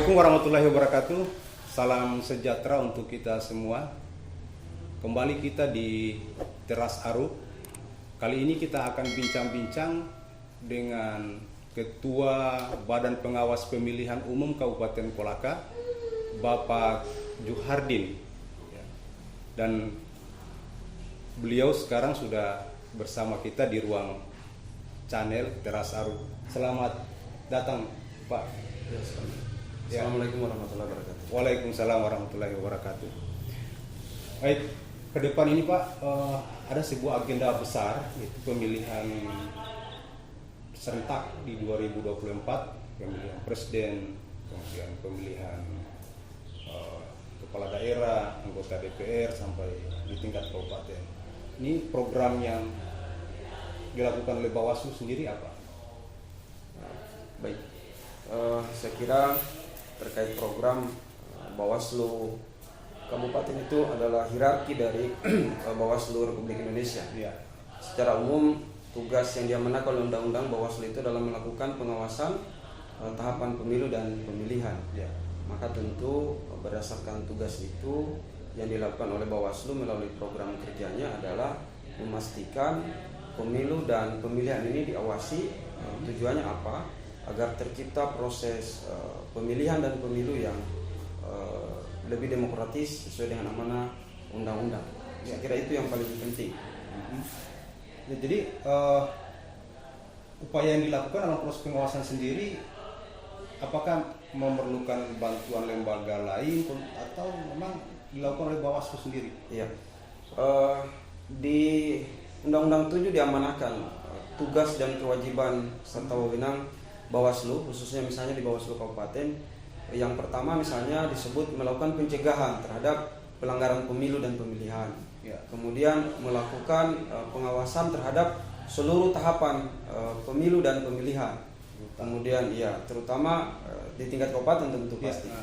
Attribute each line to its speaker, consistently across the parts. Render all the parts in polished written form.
Speaker 1: Assalamualaikum warahmatullahi wabarakatuh. Salam sejahtera untuk kita semua. Kembali kita di Teras Arup. Kali ini kita akan bincang-bincang dengan Ketua Badan Pengawas Pemilihan Umum Kabupaten Kolaka, Bapak Juhardin. Dan beliau sekarang sudah bersama kita di ruang channel Teras Arup. Selamat datang, Pak.
Speaker 2: Assalamualaikum warahmatullahi wabarakatuh.
Speaker 1: Waalaikumsalam warahmatullahi wabarakatuh. Baik, ke depan ini Pak, ada sebuah agenda besar, yaitu pemilihan serentak di 2024, pemilihan presiden, kemudian pemilihan kepala daerah, anggota DPR sampai di tingkat kabupaten. Ini program yang dilakukan oleh Bawaslu sendiri apa?
Speaker 2: Baik, saya kira terkait program Bawaslu Kabupaten itu adalah hierarki dari Bawaslu Republik Indonesia.
Speaker 1: Ya.
Speaker 2: Secara umum tugas yang diamanahkan oleh Undang-Undang Bawaslu itu dalam melakukan pengawasan tahapan pemilu dan pemilihan.
Speaker 1: Ya.
Speaker 2: Maka tentu berdasarkan tugas itu yang dilakukan oleh Bawaslu melalui program kerjanya adalah memastikan pemilu dan pemilihan ini diawasi. Tujuannya apa? Agar tercipta proses pemilihan dan pemilu yang lebih demokratis sesuai dengan amanah undang-undang. Saya kira itu yang paling penting.
Speaker 1: Ya, jadi upaya yang dilakukan dalam proses pengawasan sendiri, apakah memerlukan bantuan lembaga lain atau memang dilakukan oleh Bawaslu sendiri?
Speaker 2: Iya. Di Undang-Undang 7 diamanahkan tugas dan kewajiban serta wewenang Bawaslu, khususnya misalnya di Bawaslu Kabupaten. Yang pertama misalnya disebut melakukan pencegahan terhadap pelanggaran pemilu dan pemilihan.
Speaker 1: Ya. Kemudian
Speaker 2: Melakukan pengawasan terhadap seluruh tahapan pemilu dan pemilihan. Kemudian terutama di tingkat kabupaten tentu pasti.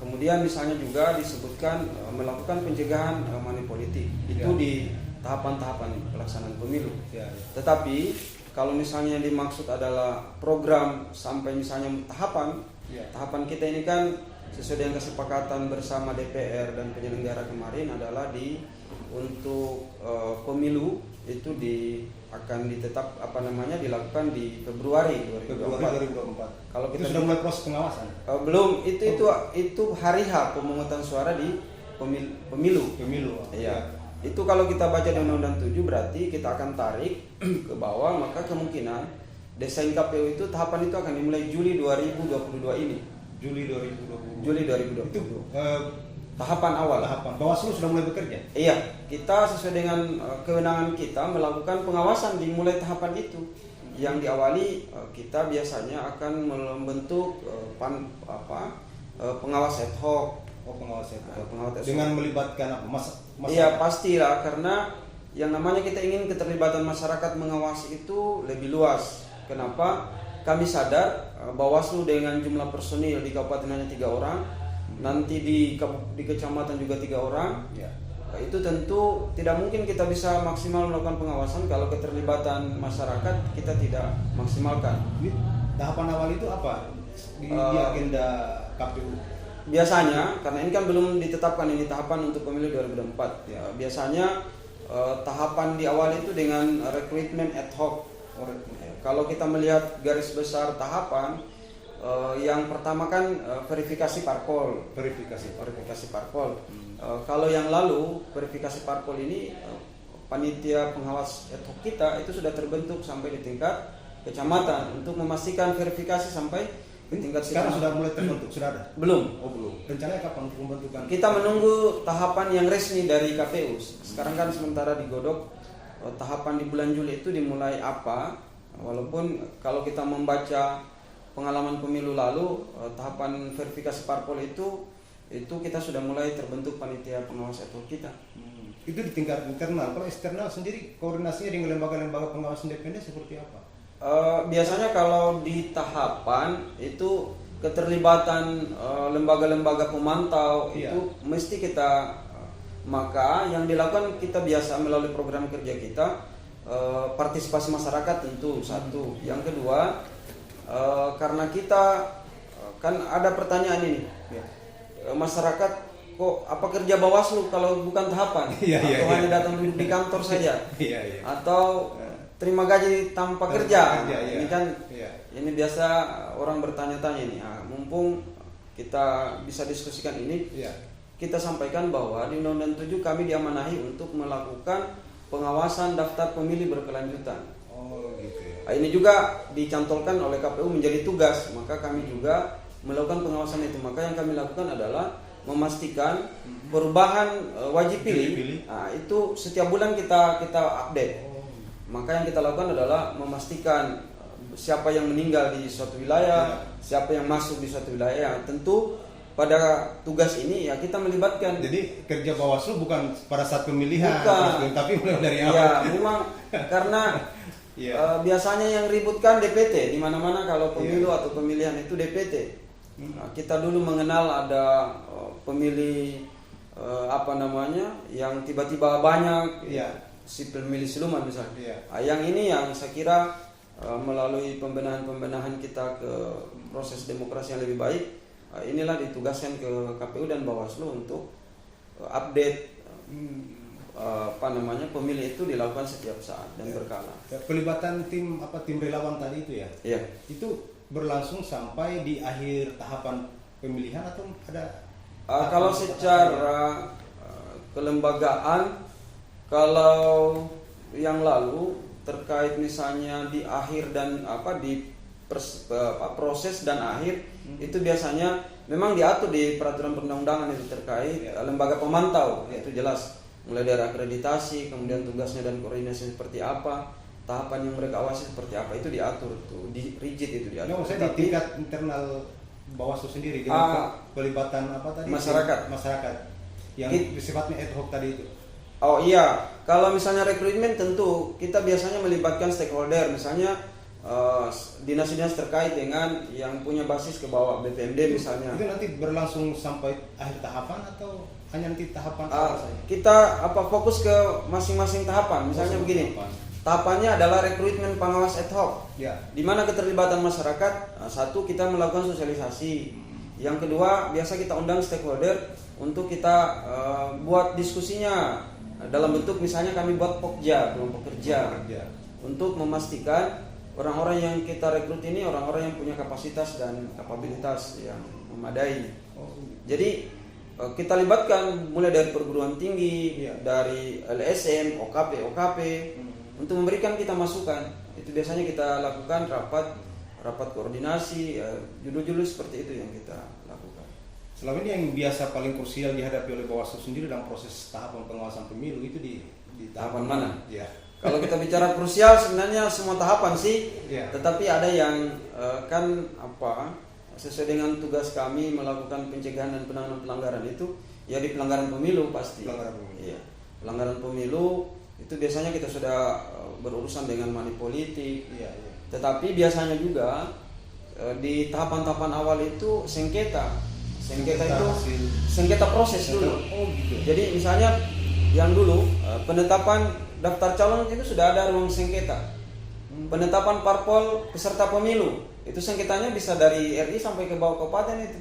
Speaker 2: Kemudian misalnya juga disebutkan melakukan pencegahan money politik. Itu di tahapan-tahapan pelaksanaan pemilu. Tetapi kalau misalnya dimaksud adalah program sampai misalnya tahapan kita ini kan sesuai dengan kesepakatan bersama DPR dan penyelenggara kemarin adalah untuk pemilu itu akan dilakukan di Februari 2024. Kalau kita
Speaker 1: itu sudah mulai proses pengawasan?
Speaker 2: Belum, itu hari H pemungutan suara di pemilu. Iya. Itu kalau kita baca di Undang-Undang 7 berarti kita akan tarik ke bawah, maka kemungkinan desain KPU itu tahapan itu akan dimulai Juli 2022 ini.
Speaker 1: Juli 2020.
Speaker 2: Itu tahapan awal.
Speaker 1: Bawaslu sudah mulai bekerja?
Speaker 2: Iya, kita sesuai dengan kewenangan kita melakukan pengawasan dimulai tahapan itu. Yang diawali kita biasanya akan membentuk pengawas ad hoc.
Speaker 1: Pengawas dengan melibatkan apa? Masyarakat?
Speaker 2: Iya pastilah, karena yang namanya kita ingin keterlibatan masyarakat mengawasi itu lebih luas. Kenapa? Kami sadar Bawaslu dengan jumlah personil di kabupaten hanya 3 orang, nanti di kecamatan juga 3 orang. Itu tentu tidak mungkin kita bisa maksimal melakukan pengawasan kalau keterlibatan masyarakat kita tidak maksimalkan.
Speaker 1: Tahapan awal itu apa di agenda KPU?
Speaker 2: Biasanya, karena ini kan belum ditetapkan ini tahapan untuk pemilu 2024. Biasanya tahapan di awal itu dengan rekrutmen ad hoc. Kalau kita melihat garis besar tahapan, yang pertama kan verifikasi parpol. Verifikasi parpol. Kalau yang lalu verifikasi parpol ini panitia pengawas ad hoc kita itu sudah terbentuk sampai di tingkat kecamatan untuk memastikan verifikasi sampai di tingkat
Speaker 1: sekarang sudah mulai terbentuk, sudah ada?
Speaker 2: Belum.
Speaker 1: Rencananya kapan untuk pembentukan?
Speaker 2: Kita menunggu tahapan yang resmi dari KPU. Sekarang kan sementara digodok tahapan di bulan Juli itu dimulai apa? Walaupun kalau kita membaca pengalaman pemilu lalu, tahapan verifikasi parpol itu kita sudah mulai terbentuk panitia pengawas ad hoc kita.
Speaker 1: Itu di tingkat internal. Kalau eksternal sendiri koordinasinya dengan lembaga-lembaga pengawas independen seperti apa?
Speaker 2: Biasanya kalau di tahapan itu keterlibatan lembaga-lembaga pemantau itu mesti kita maka yang dilakukan kita biasa melalui program kerja kita partisipasi masyarakat tentu satu. Yang kedua karena kita kan ada pertanyaan ini.
Speaker 1: Ya.
Speaker 2: Masyarakat kok apa kerja Bawaslu kalau bukan tahapan? Atau hanya datang duduk di kantor saja? Atau terima gaji tanpa kerja? Ini kan ini biasa orang bertanya-tanya ini. Nah, mumpung kita bisa diskusikan ini, kita sampaikan bahwa di Undang-Undang 7 kami diamanahi untuk melakukan pengawasan daftar pemilih berkelanjutan.
Speaker 1: Gitu ya.
Speaker 2: Ini juga dicantolkan oleh KPU menjadi tugas, maka kami juga melakukan pengawasan itu. Maka yang kami lakukan adalah memastikan perubahan wajib pilih. Nah, itu setiap bulan kita update. Maka yang kita lakukan adalah memastikan siapa yang meninggal di suatu wilayah, siapa yang masuk di suatu wilayah. Tentu pada tugas ini ya kita melibatkan.
Speaker 1: Jadi kerja Bawaslu bukan pada saat pemilihan, tapi mulai dari awal.
Speaker 2: Ya, memang karena biasanya yang ributkan DPT. Di mana-mana kalau pemilu atau pemilihan itu DPT. Nah, kita dulu mengenal ada pemilih yang tiba-tiba banyak, si pemilih siluman misalnya. Yang ini yang saya kira melalui pembenahan kita ke proses demokrasi yang lebih baik, inilah ditugaskan ke KPU dan Bawaslu untuk update pemilih itu dilakukan setiap saat dan berkala.
Speaker 1: Pelibatan tim relawan tadi itu itu berlangsung sampai di akhir tahapan pemilihan atau ada?
Speaker 2: Kalau secara kelembagaan, kalau yang lalu terkait misalnya di akhir dan proses dan akhir itu biasanya memang diatur di peraturan perundang-undangan itu terkait lembaga pemantau, itu jelas mulai dari akreditasi, kemudian tugasnya dan koordinasi seperti apa, tahapan yang mereka awasi seperti apa, itu diatur tuh, rigid itu diatur.
Speaker 1: Maksudnya di tingkat internal Bawaslu sendiri dengan pelibatan masyarakat yang sifatnya ad hoc tadi itu.
Speaker 2: Oh iya, kalau misalnya rekrutmen tentu kita biasanya melibatkan stakeholder, misalnya dinas-dinas terkait dengan yang punya basis ke bawah BPMD misalnya.
Speaker 1: Itu nanti berlangsung sampai akhir tahapan atau hanya nanti tahapan awal saja?
Speaker 2: Kita fokus ke masing-masing tahapan. Misalnya begini, tahapannya adalah rekrutmen pengawas ad hoc. Di mana keterlibatan masyarakat, satu kita melakukan sosialisasi. Yang kedua, biasa kita undang stakeholder untuk kita buat diskusinya dalam bentuk misalnya kami buat pokja, kelompok kerja, untuk memastikan orang-orang yang kita rekrut ini orang-orang yang punya kapasitas dan kapabilitas yang memadai. Jadi kita libatkan mulai dari perguruan tinggi, dari LSM, OKP, untuk memberikan kita masukan. Itu biasanya kita lakukan rapat koordinasi, judul-judul seperti itu yang kita lakukan.
Speaker 1: Selama ini yang biasa paling krusial dihadapi oleh Bawaslu sendiri dalam proses tahapan pengawasan pemilu itu di
Speaker 2: tahapan mana? Kalau kita bicara krusial sebenarnya semua tahapan sih, tetapi ada yang sesuai dengan tugas kami melakukan pencegahan dan penanganan pelanggaran itu ya di pelanggaran pemilu pasti. Pelanggaran pemilu itu biasanya kita sudah berurusan dengan money politik. Tetapi biasanya juga di tahapan-tahapan awal itu sengketa itu sengketa proses dulu. Jadi misalnya yang dulu penetapan daftar calon itu sudah ada ruang sengketa. Penetapan parpol peserta pemilu itu sengketanya bisa dari RI sampai ke bawah kabupaten itu.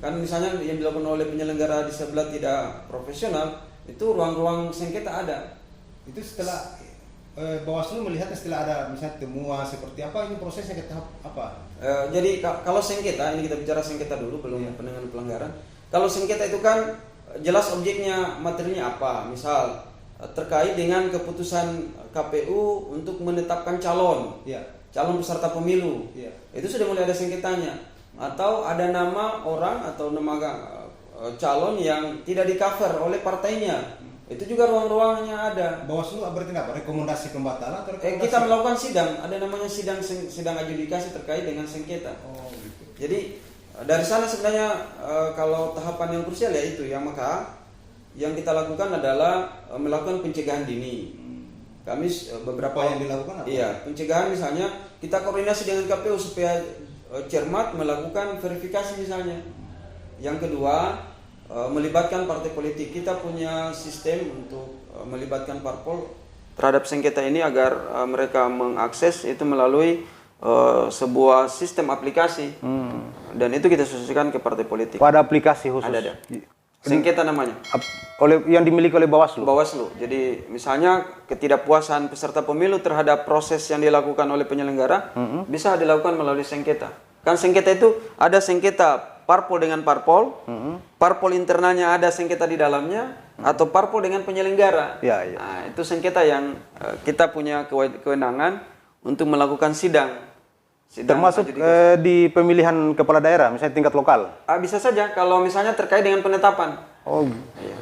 Speaker 2: Kan misalnya yang dilakukan oleh penyelenggara di sebelah tidak profesional itu ruang-ruang sengketa ada.
Speaker 1: Itu setelah Bawaslu melihatnya setelah ada misalnya temuan seperti apa, ini prosesnya ke tahap apa?
Speaker 2: Jadi kalau sengketa, ini kita bicara sengketa dulu belum penanganan pelanggaran. Kalau sengketa itu kan jelas objeknya materinya apa, misal terkait dengan keputusan KPU untuk menetapkan calon peserta pemilu, itu sudah mulai ada sengketanya. Atau ada nama orang atau nama calon yang tidak di cover oleh partainya, itu juga ruang-ruangnya ada.
Speaker 1: Bawaslu berarti apa? Rekomendasi pembatalan atau rekomendasi?
Speaker 2: Kita melakukan sidang, ada namanya sidang adjudikasi terkait dengan sengketa. Jadi dari sana sebenarnya kalau tahapan yang krusial ya itu maka yang kita lakukan adalah melakukan pencegahan dini. Kami beberapa
Speaker 1: yang dilakukan apa?
Speaker 2: Pencegahan misalnya kita koordinasi dengan KPU supaya cermat melakukan verifikasi misalnya. Yang kedua, melibatkan partai politik. Kita punya sistem untuk melibatkan parpol terhadap sengketa ini agar mereka mengakses itu melalui sebuah sistem aplikasi. dan itu kita sosialisasikan ke partai politik.
Speaker 1: Ada aplikasi khusus.
Speaker 2: Ada. Sengketa namanya.
Speaker 1: Yang dimiliki oleh Bawaslu.
Speaker 2: Bawaslu. Jadi misalnya ketidakpuasan peserta pemilu terhadap proses yang dilakukan oleh penyelenggara bisa dilakukan melalui sengketa. Kan sengketa itu ada sengketa parpol dengan parpol, parpol internalnya ada sengketa di dalamnya, atau parpol dengan penyelenggara.
Speaker 1: Ya, ya.
Speaker 2: Nah, itu sengketa yang kita punya kewenangan untuk melakukan sidang.
Speaker 1: Termasuk di pemilihan kepala daerah, misalnya tingkat lokal.
Speaker 2: Bisa saja kalau misalnya terkait dengan penetapan.
Speaker 1: Oh,
Speaker 2: iya.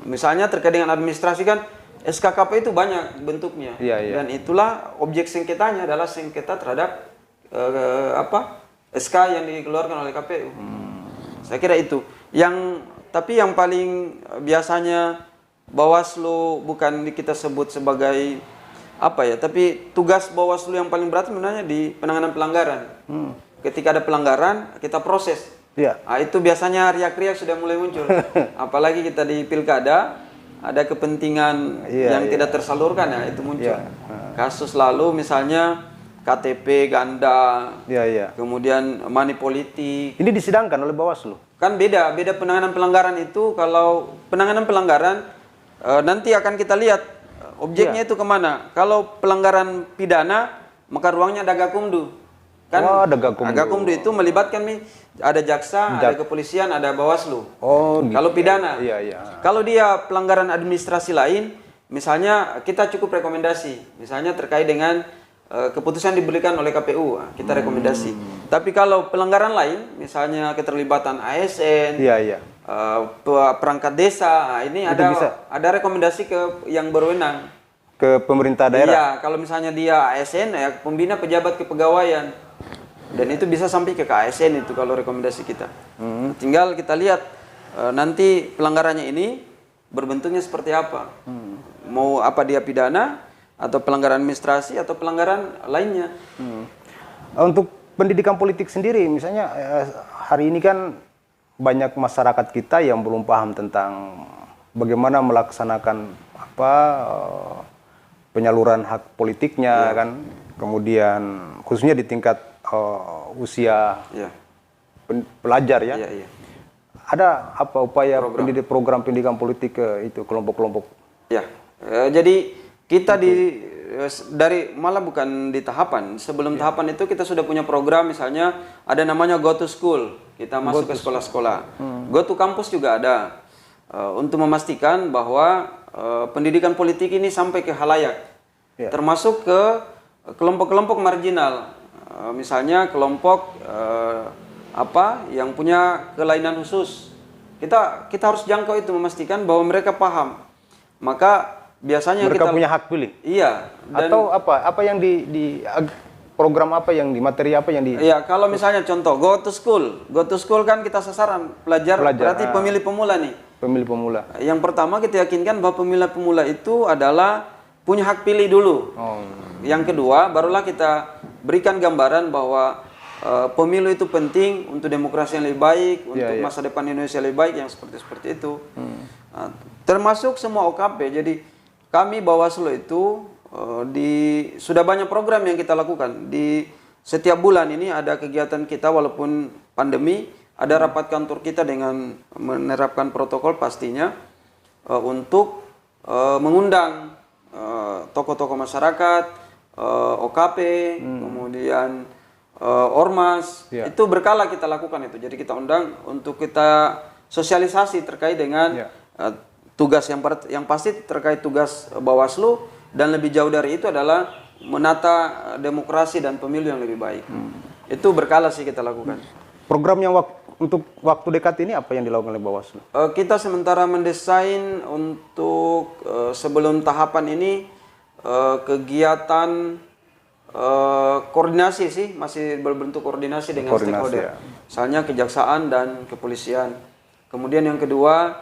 Speaker 2: Misalnya terkait dengan administrasi kan SKKP itu banyak bentuknya.
Speaker 1: Iya, iya.
Speaker 2: Dan itulah objek sengketanya adalah sengketa terhadap SK yang dikeluarkan oleh KPU. Saya kira itu. Tapi yang paling biasanya Bawaslu bukan kita sebut sebagai tapi tugas Bawaslu yang paling berat sebenarnya di penanganan pelanggaran. Ketika ada pelanggaran, kita proses.
Speaker 1: Ya.
Speaker 2: Nah, itu biasanya riak-riak sudah mulai muncul. Apalagi kita di pilkada, ada kepentingan yang tidak tersalurkan, ya itu muncul. Kasus lalu misalnya KTP ganda, kemudian money politik.
Speaker 1: Ini disidangkan oleh Bawaslu.
Speaker 2: Kan beda penanganan pelanggaran itu. Kalau penanganan pelanggaran nanti akan kita lihat objeknya itu kemana. Kalau pelanggaran pidana, maka ruangnya ada Gakumdu. Kan Gakumdu itu melibatkan ada jaksa, ada kepolisian, ada Bawaslu.
Speaker 1: Oh, gitu.
Speaker 2: Kalau pidana.
Speaker 1: Iya.
Speaker 2: Kalau dia pelanggaran administrasi lain, misalnya kita cukup rekomendasi, misalnya terkait dengan keputusan diberikan oleh KPU, kita rekomendasi. Tapi kalau pelanggaran lain, misalnya keterlibatan ASN, perangkat desa, ini ada rekomendasi ke yang berwenang,
Speaker 1: ke pemerintah daerah.
Speaker 2: Iya, kalau misalnya dia ASN, ya pembina pejabat kepegawaian, dan itu bisa sampai ke ASN itu kalau rekomendasi kita. Tinggal kita lihat nanti pelanggarannya ini berbentuknya seperti apa. Mau apa dia pidana, atau pelanggaran administrasi, atau pelanggaran lainnya.
Speaker 1: Untuk pendidikan politik sendiri, misalnya hari ini kan banyak masyarakat kita yang belum paham tentang bagaimana melaksanakan penyaluran hak politiknya, kan, kemudian khususnya di tingkat usia pelajar, ya. Ada apa upaya program pendidikan politik ke itu kelompok-kelompok? Ya,
Speaker 2: jadi kita malah bukan di tahapan. Sebelum tahapan itu kita sudah punya program, misalnya ada namanya Go to School. Kita masuk ke sekolah-sekolah. Go to Campus juga ada. Untuk memastikan bahwa pendidikan politik ini sampai ke halayak. Termasuk ke kelompok-kelompok marginal. Misalnya kelompok yang punya kelainan khusus. Kita harus jangkau itu, memastikan bahwa mereka paham. Maka biasanya
Speaker 1: mereka punya hak pilih.
Speaker 2: Iya.
Speaker 1: Atau apa yang di program materi apa yang di?
Speaker 2: Iya, kalau misalnya contoh Go to School kan kita sasaran pelajar berarti pemilih pemula nih.
Speaker 1: Pemilih pemula.
Speaker 2: Yang pertama kita yakinkan bahwa pemilih pemula itu adalah punya hak pilih dulu. Yang kedua barulah kita berikan gambaran bahwa pemilu itu penting untuk demokrasi yang lebih baik, untuk masa depan Indonesia lebih baik, yang seperti itu. Termasuk semua OKP. Jadi kami Bawaslu itu sudah banyak program yang kita lakukan. Di setiap bulan ini ada kegiatan kita, walaupun pandemi, ada rapat kantor kita dengan menerapkan protokol pastinya untuk mengundang tokoh-tokoh masyarakat, OKP, kemudian Ormas. Itu berkala kita lakukan itu. Jadi kita undang untuk kita sosialisasi terkait dengan tugas yang pasti terkait tugas Bawaslu, dan lebih jauh dari itu adalah menata demokrasi dan pemilu yang lebih baik. Itu berkala sih kita lakukan.
Speaker 1: Program yang untuk waktu dekat ini apa yang dilakukan oleh Bawaslu?
Speaker 2: Kita sementara mendesain untuk sebelum tahapan ini kegiatan koordinasi sih, masih berbentuk koordinasi dengan stakeholder. Misalnya kejaksaan dan kepolisian. Kemudian yang kedua,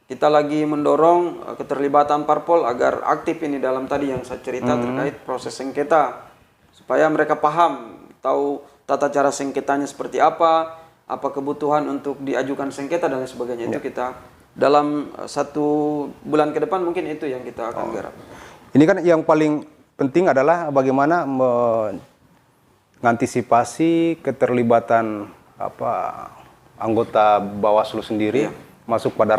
Speaker 2: kita lagi mendorong keterlibatan parpol agar aktif ini dalam tadi yang saya cerita terkait proses sengketa, supaya mereka paham, tahu tata cara sengketanya seperti apa kebutuhan untuk diajukan sengketa dan lain sebagainya. Itu kita dalam 1 bulan ke depan mungkin itu yang kita akan garap.
Speaker 1: Ini kan yang paling penting adalah bagaimana mengantisipasi keterlibatan anggota Bawaslu sendiri masuk pada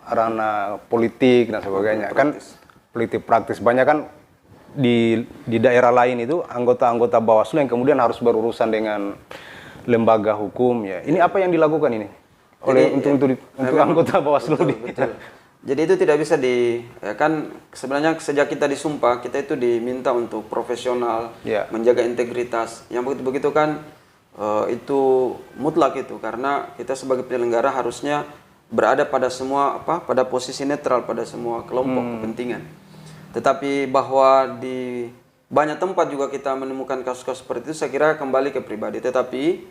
Speaker 1: ranah politik dan sebagainya. Kan politik praktis banyak kan di daerah lain itu anggota-anggota Bawaslu yang kemudian harus berurusan dengan lembaga hukum ya. Ini apa yang dilakukan ini oleh untuk anggota Bawaslu?
Speaker 2: Betul. Jadi itu tidak bisa kan sebenarnya sejak kita disumpah kita itu diminta untuk profesional, menjaga integritas. Yang begitu kan itu mutlak itu, karena kita sebagai penyelenggara harusnya berada pada semua pada posisi netral pada semua kelompok kepentingan. Tetapi bahwa di banyak tempat juga kita menemukan kasus-kasus seperti itu, saya kira kembali ke pribadi. Tetapi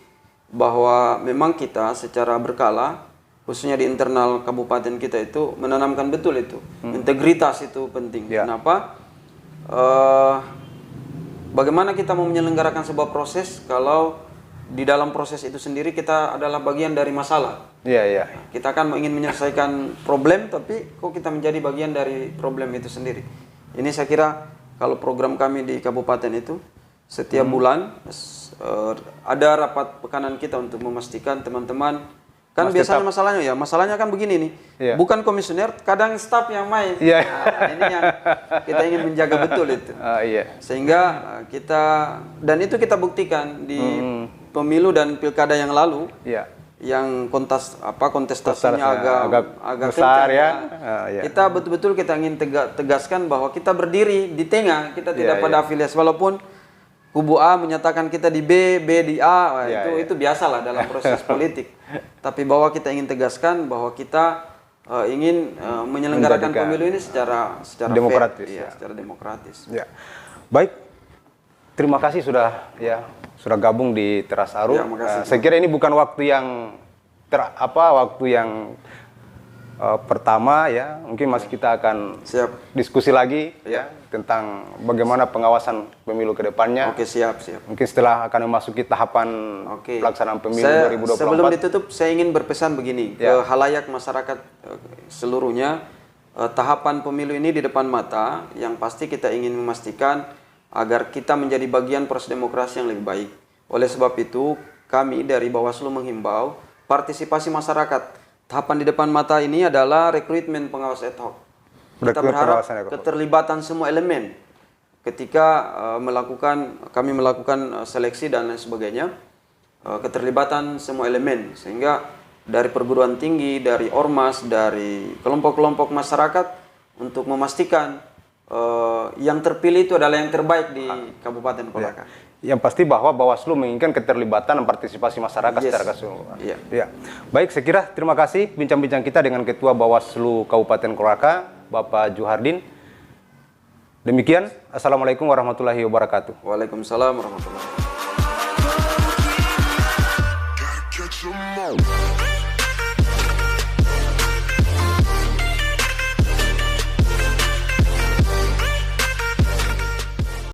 Speaker 2: bahwa memang kita secara berkala, khususnya di internal kabupaten kita itu menanamkan betul itu integritas itu penting. Kenapa? Bagaimana kita mau menyelenggarakan sebuah proses kalau di dalam proses itu sendiri kita adalah bagian dari masalah. Kita kan ingin menyelesaikan problem, tapi kok kita menjadi bagian dari problem itu sendiri. Ini saya kira kalau program kami di kabupaten itu setiap bulan ada rapat pekanan kita untuk memastikan teman-teman. Kan biasanya masalahnya kan begini nih. Bukan komisioner, kadang staf yang main. Nah, ini yang kita ingin menjaga betul itu. Sehingga kita, dan itu kita buktikan di pemilu dan pilkada yang lalu. Yang kontestasinya agak
Speaker 1: besar
Speaker 2: kencang, Kita betul-betul kita ingin tegaskan bahwa kita berdiri di tengah, kita tidak pada afiliasi, walaupun kubu A menyatakan kita di B di A, itu biasalah dalam proses politik. Tapi bahwa kita ingin tegaskan bahwa kita ingin menyelenggarakan pemilu ini secara
Speaker 1: demokratis,
Speaker 2: fair, secara demokratis.
Speaker 1: Baik, terima kasih sudah gabung di Teras Aru. Saya kira ini bukan waktu yang pertama ya, mungkin masih kita akan diskusi lagi tentang bagaimana pengawasan pemilu ke depannya.
Speaker 2: Siap.
Speaker 1: Mungkin setelah akan memasuki tahapan pelaksanaan pemilu 2024.
Speaker 2: Sebelum ditutup, saya ingin berpesan begini ke halayak masyarakat seluruhnya. Tahapan pemilu ini di depan mata, yang pasti kita ingin memastikan agar kita menjadi bagian proses demokrasi yang lebih baik. Oleh sebab itu, kami dari Bawaslu menghimbau partisipasi masyarakat. Tahapan di depan mata ini adalah rekrutmen pengawas ad hoc. Kita berharap keterlibatan semua elemen ketika kami melakukan seleksi dan lain sebagainya. Keterlibatan semua elemen, sehingga dari perguruan tinggi, dari ormas, dari kelompok-kelompok masyarakat untuk memastikan yang terpilih itu adalah yang terbaik di Kabupaten Kolaka.
Speaker 1: Yang pasti bahwa Bawaslu menginginkan keterlibatan dan partisipasi masyarakat secara keseluruhan. Baik, saya kira terima kasih bincang-bincang kita dengan Ketua Bawaslu Kabupaten Kolaka, Bapak Juhardin. Demikian, Assalamualaikum warahmatullahi wabarakatuh.
Speaker 2: Waalaikumsalam warahmatullahi wabarakatuh.